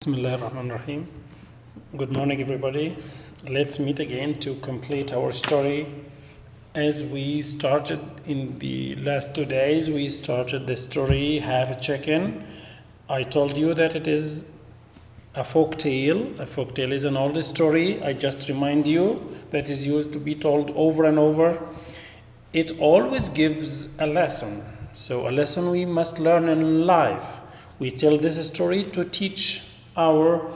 Bismillahirrahmanirrahim. Good morning, everybody. Let's meet again to complete our story. As we started in the last 2 days, we started the story Have a Chicken. I told you that it is a folk tale. A folk tale is an old story. I just remind you that is used to be told over and over. It always gives a lesson. So a lesson we must learn in life. We tell this story to teach our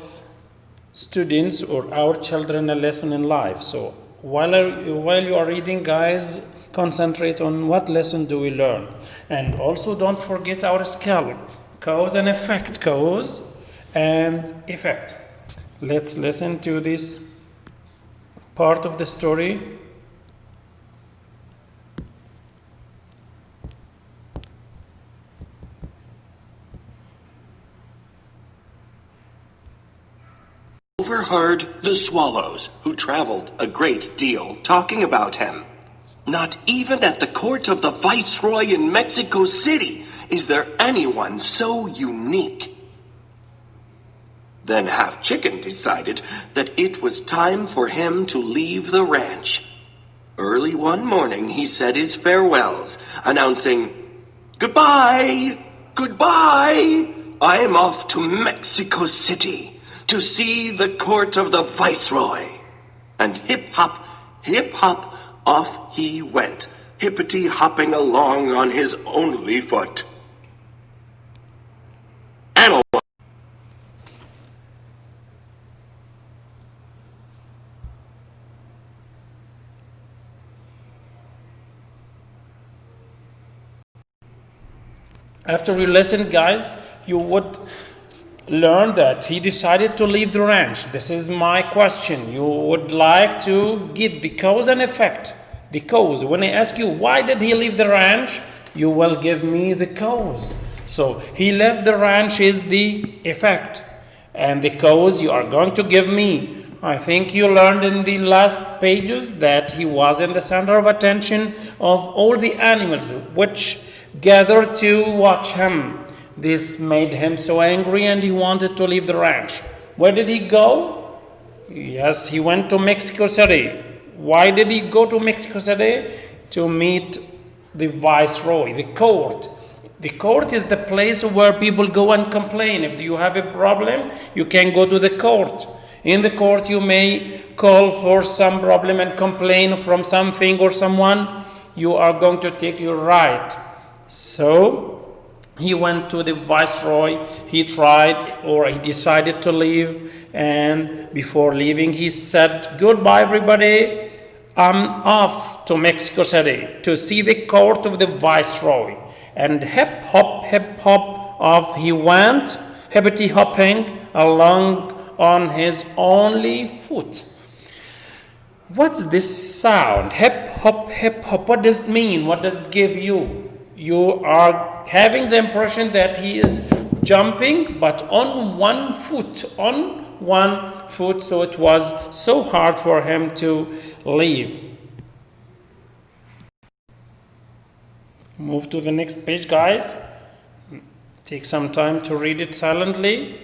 students or our children a lesson in life. So while you are reading, guys, concentrate on what lesson do we learn. And also don't forget our skill, cause and effect, cause and effect. Let's listen to this part of the story. Overheard the swallows, who traveled a great deal, talking about him. Not even at the court of the viceroy in Mexico City is there anyone so unique. Then Half Chicken decided that it was time for him to leave the ranch. Early one morning he said his farewells, announcing, "Goodbye, goodbye, I'm off to Mexico City to see the court of the viceroy." And hip-hop, off he went, hippity-hopping along on his only foot. After you listen, guys, you would learn that he decided to leave the ranch. This is my question. You would like to get the cause and effect. The cause. When I ask you, why did he leave the ranch? You will give me the cause. So he left the ranch is the effect. And the cause you are going to give me. I think you learned in the last pages that he was in the center of attention of all the animals which gathered to watch him. This made him so angry and he wanted to leave the ranch. Where did he go? Yes, he went to Mexico City. Why did he go to Mexico City? To meet the viceroy, the court. The court is the place where people go and complain. If you have a problem, you can go to the court. In the court, you may call for some problem and complain from something or someone. You are going to take your right. So he went to the viceroy. He decided to leave, and before leaving he said, "Goodbye, everybody, I'm off to Mexico City to see the court of the viceroy." And hip hop off he went, hippity hopping along on his only foot. What's this sound? Hip hop. What does it mean? What does it give you? You are having the impression that he is jumping, but on one foot, so it was so hard for him to leave. Move to the next page, guys. Take some time to read it silently.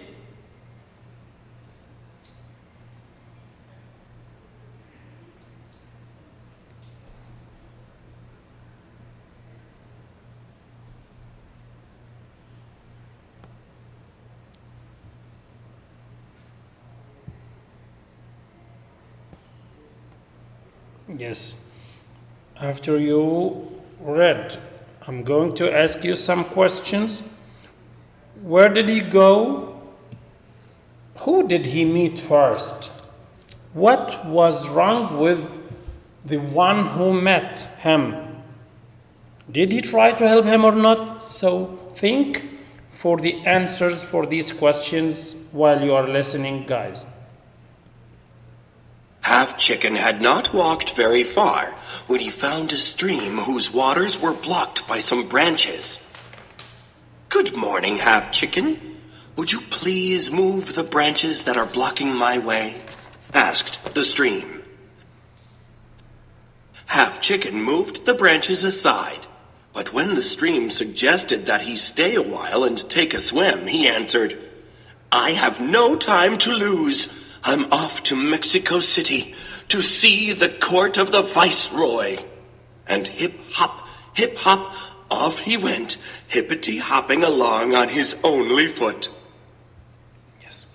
Yes, after you read, I'm going to ask you some questions. Where did he go? Who did he meet first? What was wrong with the one who met him? Did he try to help him or not? So think for the answers for these questions while you are listening, guys. Half Chicken had not walked very far when he found a stream whose waters were blocked by some branches. "Good morning, Half Chicken. Would you please move the branches that are blocking my way?" asked the stream. Half Chicken moved the branches aside, but when the stream suggested that he stay a while and take a swim, he answered, I have no time to lose. I'm off to Mexico City to see the court of the viceroy. And hip hop, off he went, hippity-hopping along on his only foot. Yes.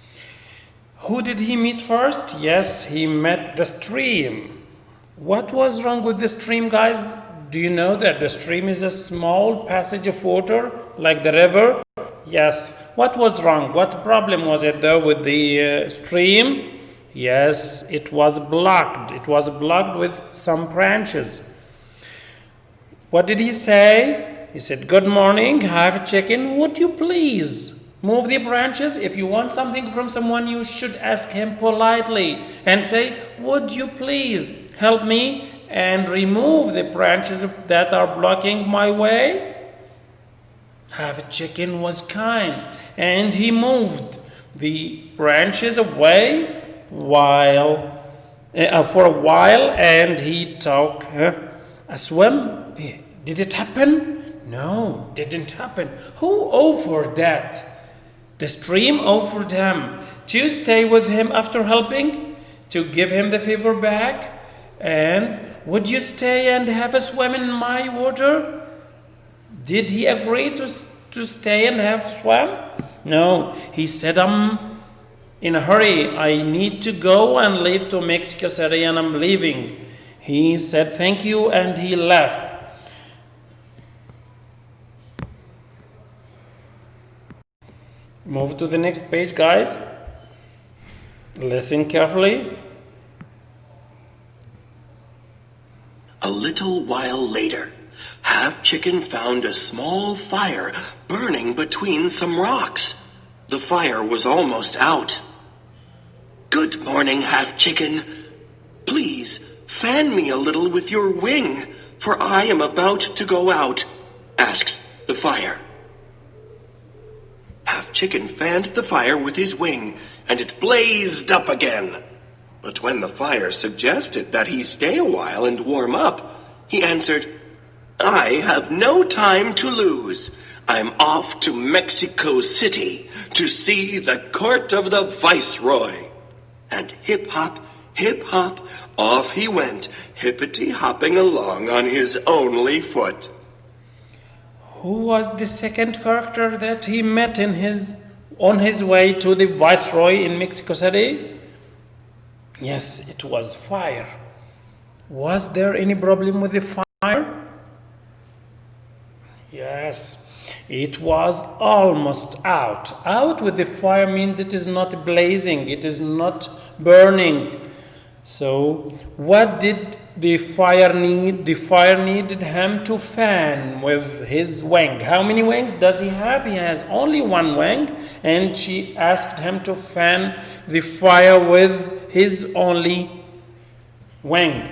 Who did he meet first? Yes, he met the stream. What was wrong with the stream, guys? Do you know that the stream is a small passage of water, like the river? Yes. What was wrong? What problem was it though with the stream? Yes, it was blocked. It was blocked with some branches. What did he say? He said, "Good morning, have a chicken. Would you please move the branches? If you want something from someone, you should ask him politely and say, would you please help me and remove the branches that are blocking my way?" Have a chicken was kind and he moved the branches away for a while, and he took a swim. Did it happen? No, didn't happen. Who offered that? The stream offered him to stay with him after helping, to give him the favor back. And would you stay and have a swim in my water? Did he agree to stay and have a swim? No, he said, "I'm in a hurry. I need to go and leave to Mexico City and I'm leaving." He said thank you and he left. Move to the next page, guys. Listen carefully. A little while later, Half Chicken found a small fire burning between some rocks. The fire was almost out. "Good morning, Half Chicken. Please fan me a little with your wing, for I am about to go out," asked the fire. Half Chicken fanned the fire with his wing, and it blazed up again. But when the fire suggested that he stay a while and warm up, he answered, "I have no time to lose. I'm off to Mexico City to see the court of the viceroy." And hip hop, off he went, hippity-hopping along on his only foot. Who was the second character that he met on his way to the viceroy in Mexico City? Yes, it was fire. Was there any problem with the fire? Yes, it was almost out. Out with the fire means it is not blazing, it is not burning. So, what did the fire need? The fire needed him to fan with his wing. How many wings does he have? He has only one wing, and she asked him to fan the fire with his only wing.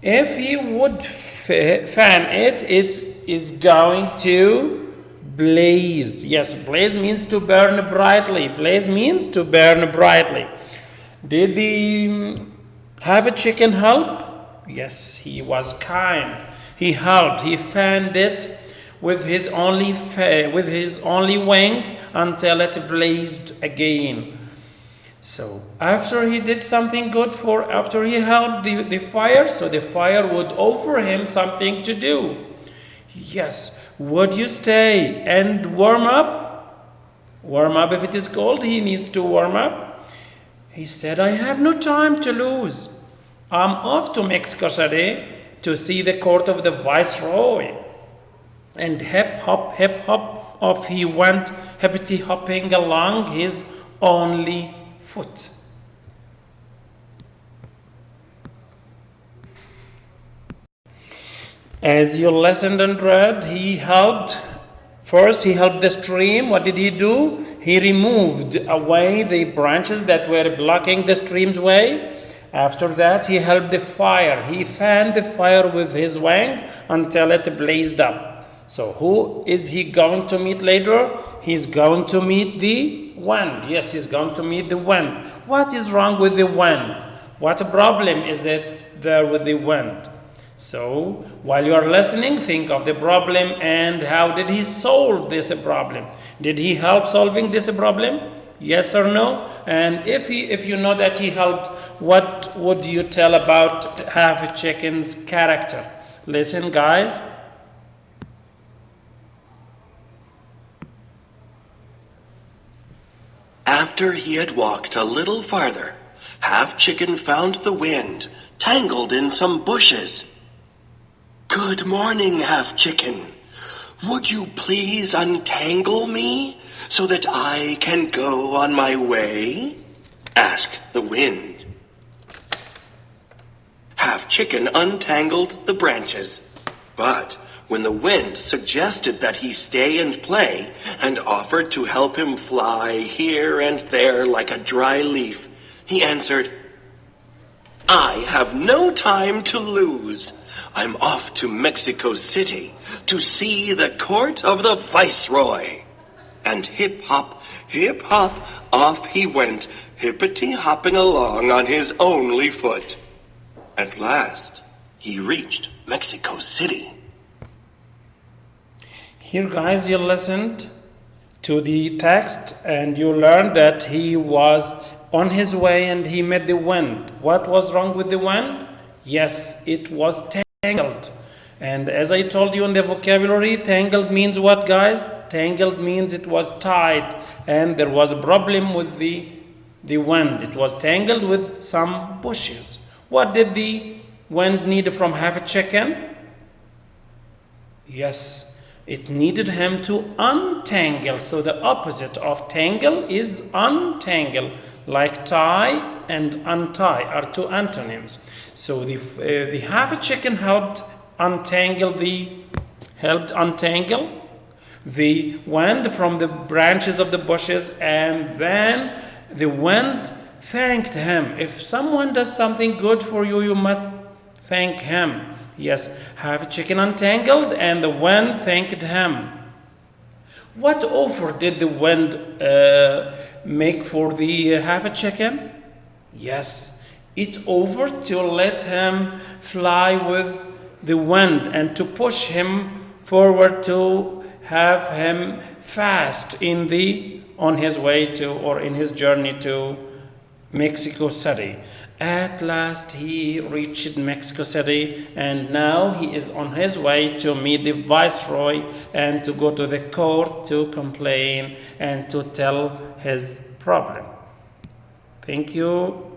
If he would fan it, it is going to blaze. Yes, blaze means to burn brightly. Blaze means to burn brightly. Did the Have a Chicken help? Yes, he was kind. He helped. He fanned it with his only wing until it blazed again. So after he did something good after he helped the fire, so the fire would offer him something to do. Yes, would you stay and warm up? Warm up if it is cold, he needs to warm up. He said, "I have no time to lose. I'm off to Mexico City to see the court of the viceroy." And hip hop, off he went, hippity-hopping along his only foot. As you listened and read, First, he helped the stream. What did he do? He removed away the branches that were blocking the stream's way. After that, he helped the fire. He fanned the fire with his wing until it blazed up. So who is he going to meet later? He's going to meet the wind. Yes, he's going to meet the wind. What is wrong with the wind? What problem is it there with the wind? So, while you are listening, think of the problem and how did he solve this problem? Did he help solving this problem? Yes or no? And if you know that he helped, what would you tell about Half a Chicken's character? Listen, guys. After he had walked a little farther, Half Chicken found the wind tangled in some bushes. "Good morning, Half Chicken. Would you please untangle me so that I can go on my way?" asked the wind. Half Chicken untangled the branches, but when the wind suggested that he stay and play and offered to help him fly here and there like a dry leaf, he answered, "I have no time to lose. I'm off to Mexico City to see the court of the Viceroy." And hip hop, off he went, hippity-hopping along on his only foot. At last, he reached Mexico City. Here, guys, you listened to the text and you learned that he was on his way and he met the wind. What was wrong with the wind? Yes, it was tangled. And as I told you in the vocabulary, tangled means what, guys? Tangled means it was tied and there was a problem with the wind. It was tangled with some bushes. What did the wind need from Half a Chicken? Yes, it needed him to untangle. So the opposite of tangle is untangle. Like tie and untie are two antonyms. So the Half a Chicken helped untangle the wind from the branches of the bushes, and then the wind thanked him. If someone does something good for you, you must thank him. Yes, Half a Chicken untangled and the wind thanked him. What offer did the wind make for the Half a Chicken? Yes, it offered to let him fly with the wind and to push him forward to have him fast on his way to, or in his journey to Mexico City. At last he reached Mexico City and now he is on his way to meet the Viceroy and to go to the court to complain and to tell his problem. Thank you.